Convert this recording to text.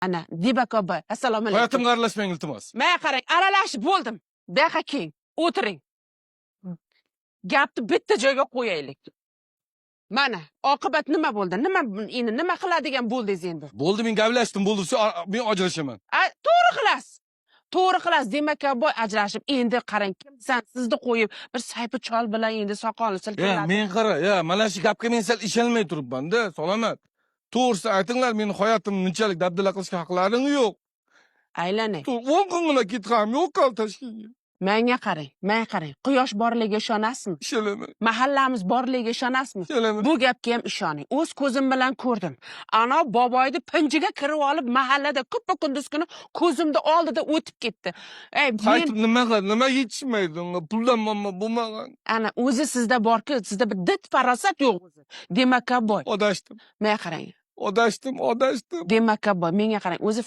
Ana, Dibak opa, assalomu alaykum. Hayotimga aralashmang iltimos. Men qarang, aralashib bo'ldim. Buyoqqa keng, o'tiring. Gapni bitta joyga qo'yaylik. Mana, oqibat nima bo'ldi? Nima qiladigan bo'ldingiz endi? Bo'ldi, men gaplashdim, bo'ldi, men ajrashaman. To'g'ri qilasiz. To'g'ri qilasiz, demak boy ajrashib, endi qarang, kimsan sizni qo'yib, bir saypi chol bilan endi soqolni silkiladi. Men qara, mana shu gapga men sal ishonmay turibman-da, salomat. To'g'risi aytinglar, meni hayotimni bunchalik dabdala qilishga haqlaring yo'q. Aylanay. 10 kungina ketib ham yo'q qol tashkilga. Menga qarang. Quyosh borligiga ishonasizmi? Ishonaman. Mahallamiz borligiga ishonasizmi? Ishonaman. Bu gapga ham ishoning. O'z ko'zim bilan ko'rdim. Ana boboyni pinjiga kirib olib, mahallada ko'ppa kunduz kuni ko'zimda oldida o'tib ketdi. Qaytib nima qiladi? Nima yetishmaydi unga? Puldan muammo bo'lmagan. Ana o'zi sizda borki, sizda bir did farosat yo'q o'zi. Demak boy. Odashdim. Men qarang. Odashdim. Demak boy, menga qarang, o'zi